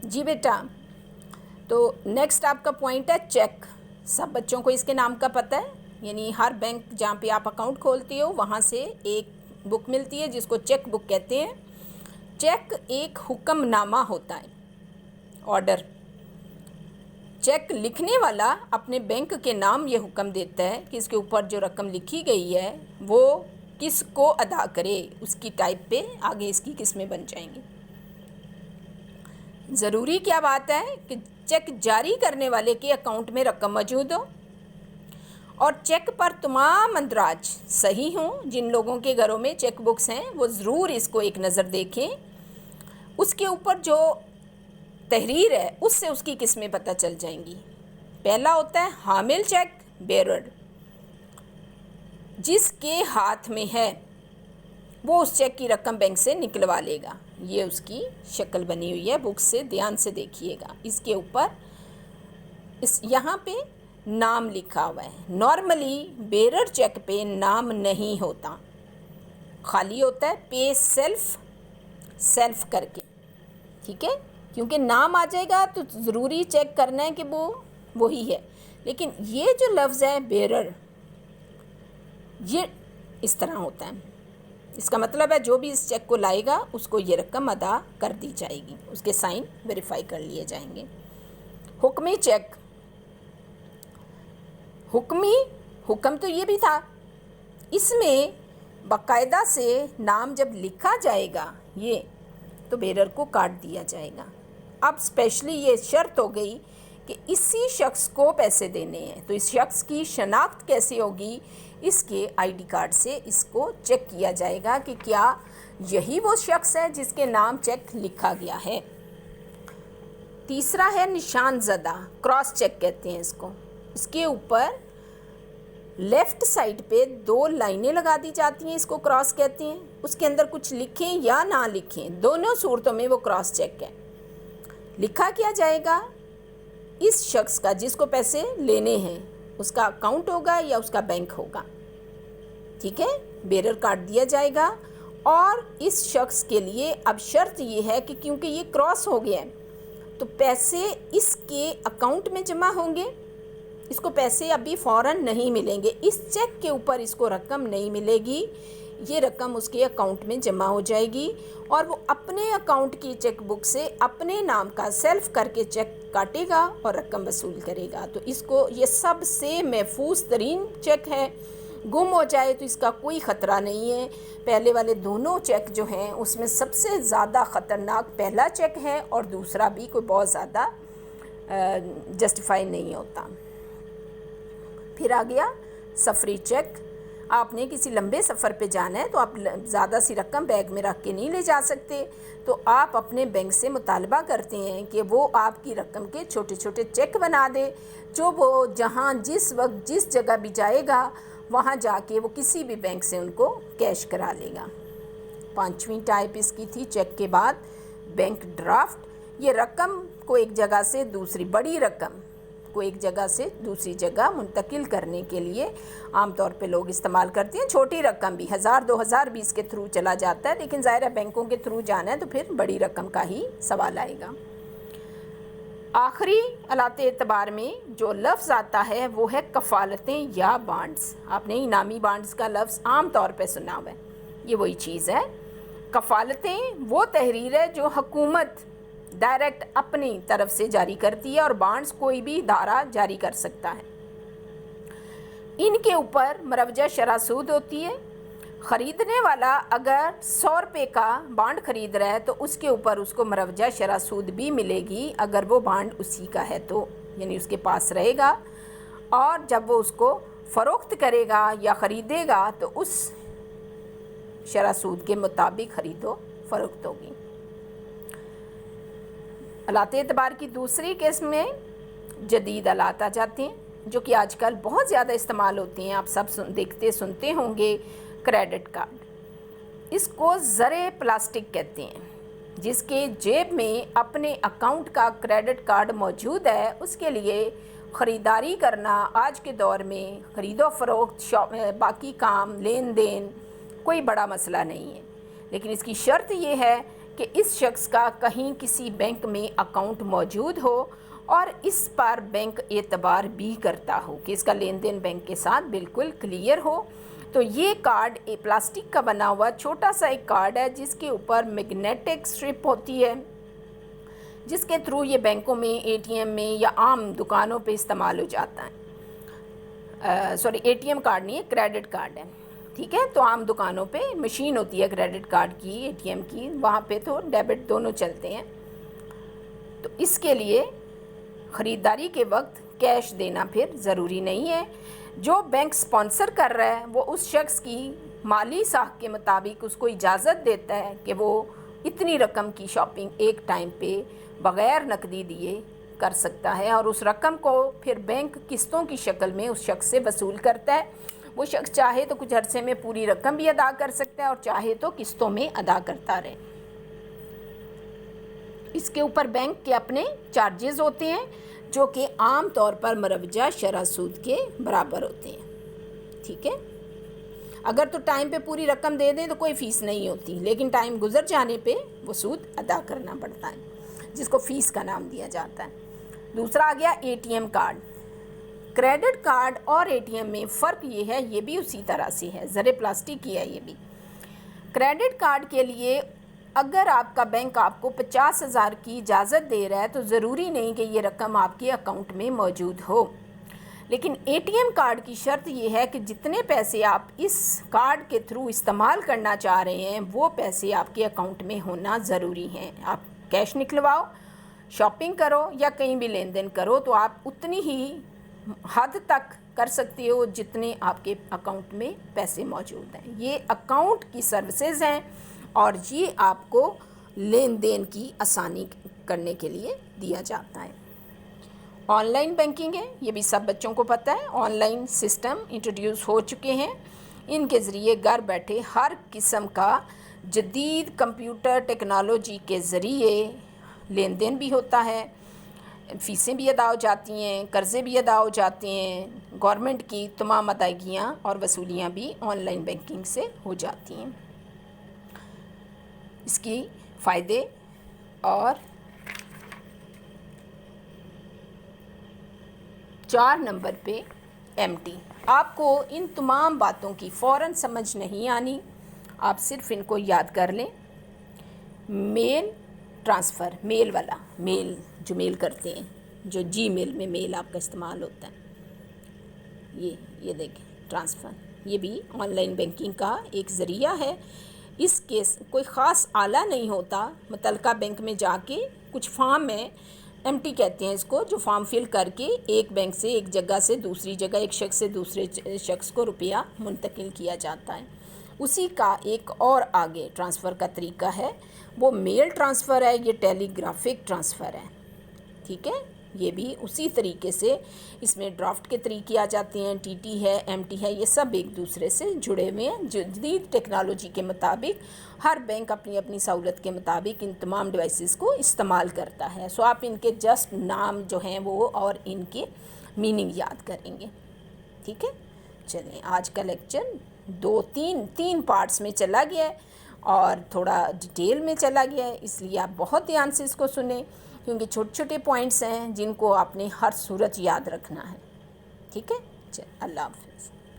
جی بیٹا، تو نیکسٹ آپ کا پوائنٹ ہے چیک. سب بچوں کو اس کے نام کا پتہ ہے، یعنی ہر بینک جہاں پہ آپ اکاؤنٹ کھولتے ہو وہاں سے ایک بک ملتی ہے جس کو چیک بک کہتے ہیں. چیک ایک حکم نامہ ہوتا ہے، آرڈر. چیک لکھنے والا اپنے بینک کے نام یہ حکم دیتا ہے کہ اس کے اوپر جو رقم لکھی گئی ہے وہ کس کو ادا کرے. اس کی ٹائپ پہ آگے اس کی قسمیں بن جائیں گی. ضروری کیا بات ہے کہ چیک جاری کرنے والے کے اکاؤنٹ میں رقم موجود ہو اور چیک پر تمام اندراج صحیح ہوں. جن لوگوں کے گھروں میں چیک بکس ہیں وہ ضرور اس کو ایک نظر دیکھیں. اس کے اوپر جو تحریر ہے اس سے اس کی قسمیں پتہ چل جائیں گی. پہلا ہوتا ہے حامل چیک، بیرر. جس کے ہاتھ میں ہے وہ اس چیک کی رقم بینک سے نکلوا لے گا. یہ اس کی شکل بنی ہوئی ہے، بک سے دھیان سے دیکھیے گا. اس کے اوپر یہاں پہ نام لکھا ہوا ہے. نارملی بیرر چیک پہ نام نہیں ہوتا، خالی ہوتا ہے پے سیلف کر کے. ٹھیک ہے، کیونکہ نام آ جائے گا تو ضروری چیک کرنا ہے کہ وہ وہی ہے. لیکن یہ جو لفظ ہے بیرر، یہ اس طرح ہوتا ہے. اس کا مطلب ہے جو بھی اس چیک کو لائے گا اس کو یہ رقم ادا کر دی جائے گی، اس کے سائن ویریفائی کر لیے جائیں گے. حکمی چیک. حکم تو یہ بھی تھا، اس میں باقاعدہ سے نام جب لکھا جائے گا یہ تو بیرر کو کاٹ دیا جائے گا. اب اسپیشلی یہ شرط ہو گئی کہ اسی شخص کو پیسے دینے ہیں. تو اس شخص کی شناخت کیسے ہوگی؟ اس کے آئی ڈی کارڈ سے اس کو چیک کیا جائے گا کہ کیا یہی وہ شخص ہے جس کے نام چیک لکھا گیا ہے. تیسرا ہے نشان زدہ، کراس چیک کہتے ہیں اس کو. اس کے اوپر لیفٹ سائڈ پہ 2 لائنیں لگا دی جاتی ہیں، اس کو کراس کہتے ہیں. اس کے اندر کچھ لکھیں یا نہ لکھیں، دونوں صورتوں میں وہ کراس چیک ہے. لکھا کیا جائے گا؟ اس شخص کا جس کو پیسے لینے ہیں اس کا اکاؤنٹ ہوگا یا اس کا بینک ہوگا. ٹھیک ہے، بیرر کاٹ دیا جائے گا. اور اس شخص کے لیے اب شرط یہ ہے کہ کیونکہ یہ کراس ہو گیا ہے تو پیسے اس کے اکاؤنٹ میں جمع ہوں گے. اس کو پیسے ابھی فوراً نہیں ملیں گے، اس چیک کے اوپر اس کو رقم نہیں ملے گی. یہ رقم اس کے اکاؤنٹ میں جمع ہو جائے گی اور وہ اپنے اکاؤنٹ کی چیک بک سے اپنے نام کا سیلف کر کے چیک کاٹے گا اور رقم وصول کرے گا. تو اس کو یہ سب سے محفوظ ترین چیک ہے. گم ہو جائے تو اس کا کوئی خطرہ نہیں ہے. پہلے والے دونوں چیک جو ہیں اس میں سب سے زیادہ خطرناک پہلا چیک ہے اور دوسرا بھی کوئی بہت زیادہ جسٹیفائی نہیں ہوتا. پھر آ گیا سفری چیک. آپ نے کسی لمبے سفر پہ جانا ہے تو آپ زیادہ سی رقم بیگ میں رکھ کے نہیں لے جا سکتے، تو آپ اپنے بینک سے مطالبہ کرتے ہیں کہ وہ آپ کی رقم کے چھوٹے چھوٹے چیک بنا دے، جو وہ جہاں جس وقت جس جگہ بھی جائے گا وہاں جا کے وہ کسی بھی بینک سے ان کو کیش کرا لے گا. 5ویں ٹائپ اس کی تھی چیک کے بعد بینک ڈرافٹ. یہ رقم کو ایک جگہ سے دوسری، بڑی رقم کو ایک جگہ سے دوسری جگہ منتقل کرنے کے لیے عام طور پہ لوگ استعمال کرتے ہیں. چھوٹی رقم بھی 1000-2000 بھی اس کے تھرو چلا جاتا ہے، لیکن ظاہر ہے بینکوں کے تھرو جانا ہے تو پھر بڑی رقم کا ہی سوال آئے گا. آخری آلات اعتبار میں جو لفظ آتا ہے وہ ہے کفالتیں یا بانڈز. آپ نے انعامی بانڈز کا لفظ عام طور پہ سنا ہوا ہے، یہ وہی چیز ہے. کفالتیں وہ تحریر ہے جو حکومت ڈائریکٹ اپنی طرف سے جاری کرتی ہے اور بانڈز کوئی بھی ادارہ جاری کر سکتا ہے. ان کے اوپر مروجہ شرح سود ہوتی ہے. خریدنے والا اگر 100 روپے کا بانڈ خرید رہا ہے تو اس کے اوپر اس کو مروجہ شرح سود بھی ملے گی اگر وہ بانڈ اسی کا ہے تو، یعنی اس کے پاس رہے گا. اور جب وہ اس کو فروخت کرے گا یا خریدے گا تو اس شرح سود کے مطابق خرید و فروخت ہوگی. آلات اعتبار کی دوسری قسم میں جدید آلات آ جاتے ہیں جو کہ آج کل بہت زیادہ استعمال ہوتے ہیں. آپ سب دیکھتے سنتے ہوں گے. کریڈٹ کارڈ، اس کو زرِ پلاسٹک کہتے ہیں. جس کے جیب میں اپنے اکاؤنٹ کا کریڈٹ کارڈ موجود ہے اس کے لیے خریداری کرنا آج کے دور میں خرید و فروخت باقی کام لین دین کوئی بڑا مسئلہ نہیں ہے. لیکن اس کی شرط یہ ہے کہ اس شخص کا کہیں کسی بینک میں اکاؤنٹ موجود ہو اور اس پر بینک اعتبار بھی کرتا ہو کہ اس کا لین دین بینک کے ساتھ بالکل کلیئر ہو۔ تو یہ کارڈ پلاسٹک کا بنا ہوا چھوٹا سا ایک کارڈ ہے جس کے اوپر میگنیٹک سٹرپ ہوتی ہے، جس کے تھرو یہ بینکوں میں، اے ٹی ایم میں یا عام دکانوں پہ استعمال ہو جاتا ہے۔ اے ٹی ایم کارڈ نہیں ہے، کریڈٹ کارڈ ہے، ٹھیک ہے۔ تو عام دکانوں پہ مشین ہوتی ہے کریڈٹ کارڈ کی، اے ٹی ایم کی، وہاں پہ تو ڈیبٹ دونوں چلتے ہیں۔ تو اس کے لیے خریداری کے وقت کیش دینا پھر ضروری نہیں ہے۔ جو بینک سپانسر کر رہا ہے وہ اس شخص کی مالی ساکھ کے مطابق اس کو اجازت دیتا ہے کہ وہ اتنی رقم کی شاپنگ ایک ٹائم پہ بغیر نقدی دیے کر سکتا ہے، اور اس رقم کو پھر بینک قسطوں کی شکل میں اس شخص سے وصول کرتا ہے۔ وہ شخص چاہے تو کچھ عرصے میں پوری رقم بھی ادا کر سکتا ہے اور چاہے تو قسطوں میں ادا کرتا رہے۔ اس کے اوپر بینک کے اپنے چارجز ہوتے ہیں جو کہ عام طور پر مروجہ شرح سود کے برابر ہوتے ہیں، ٹھیک ہے۔ اگر تو ٹائم پہ پوری رقم دے دیں تو کوئی فیس نہیں ہوتی، لیکن ٹائم گزر جانے پہ وہ سود ادا کرنا پڑتا ہے، جس کو فیس کا نام دیا جاتا ہے۔ دوسرا آ گیا A T M card. Credit card اور اے ٹی ایم میں فرق یہ ہے، یہ بھی اسی طرح سے ہے، ذرے پلاسٹک کی ہے یہ بھی۔ کریڈٹ کارڈ کے لیے اگر آپ کا بینک آپ کو 50,000 کی اجازت دے رہا ہے تو ضروری نہیں کہ یہ رقم آپ کے اکاؤنٹ میں موجود ہو، لیکن اے ٹی ایم کارڈ کی شرط یہ ہے کہ جتنے پیسے آپ اس کارڈ کے تھرو استعمال کرنا چاہ رہے ہیں وہ پیسے آپ کے اکاؤنٹ میں ہونا ضروری ہیں۔ آپ کیش نکلواؤ، شاپنگ کرو یا کہیں بھی لین دین کرو تو آپ اتنی ہی حد تک کر سکتے ہو جتنے آپ کے اکاؤنٹ میں پیسے موجود ہیں۔ یہ اکاؤنٹ کی سروسز ہیں اور یہ آپ کو لین دین کی آسانی کرنے کے لیے دیا جاتا ہے۔ آن لائن بینکنگ ہے، یہ بھی سب بچوں کو پتہ ہے۔ آن لائن سسٹم انٹروڈیوس ہو چکے ہیں، ان کے ذریعے گھر بیٹھے ہر قسم کا جدید کمپیوٹر ٹیکنالوجی کے ذریعے لین دین بھی ہوتا ہے، فیسیں بھی ادا ہو جاتی ہیں، قرضے بھی ادا ہو جاتے ہیں، گورنمنٹ کی تمام ادائیگیاں اور وصولیاں بھی آن لائن بینکنگ سے ہو جاتی ہیں۔ اس کی فائدے اور 4 نمبر پہ ایم ٹی۔ آپ کو ان تمام باتوں کی فوراً سمجھ نہیں آنی، آپ صرف ان کو یاد کر لیں۔ میل ٹرانسفر، میل والا، میل جو میل کرتے ہیں، جو جی میل میں میل آپ کا استعمال ہوتا ہے، یہ دیکھیں ٹرانسفر، یہ بھی آن لائن بینکنگ کا ایک ذریعہ ہے۔ اس کے کوئی خاص آلہ نہیں ہوتا، متعلقہ بینک میں جا کے کچھ فارم ہے، ایم ٹی کہتے ہیں اس کو، جو فارم فل کر کے ایک بینک سے ایک جگہ سے دوسری جگہ، ایک شخص سے دوسرے شخص کو روپیہ منتقل کیا جاتا ہے۔ اسی کا ایک اور آگے ٹرانسفر کا طریقہ ہے، وہ میل ٹرانسفر ہے، یہ ٹیلی گرافک ٹرانسفر ہے، ٹھیک ہے۔ یہ بھی اسی طریقے سے اس میں ڈرافٹ کے طریقے آ جاتے ہیں، ٹی ٹی ہے، ایم ٹی ہے، یہ سب ایک دوسرے سے جڑے ہوئے ہیں۔ جدید ٹیکنالوجی کے مطابق ہر بینک اپنی اپنی سہولت کے مطابق ان تمام ڈیوائسز کو استعمال کرتا ہے۔ سو آپ ان کے جسٹ نام جو ہیں وہ اور ان کے میننگ یاد کریں گے، ٹھیک ہے۔ چلیں، آج کا لیکچر تین پارٹس میں چلا گیا ہے اور تھوڑا ڈیٹیل میں چلا گیا ہے، اس لیے آپ بہت دھیان سے اس کو سنیں، کیونکہ چھوٹے چھوٹے پوائنٹس ہیں جن کو آپ نے ہر صورت یاد رکھنا ہے، ٹھیک ہے۔ چل، اللہ حافظ۔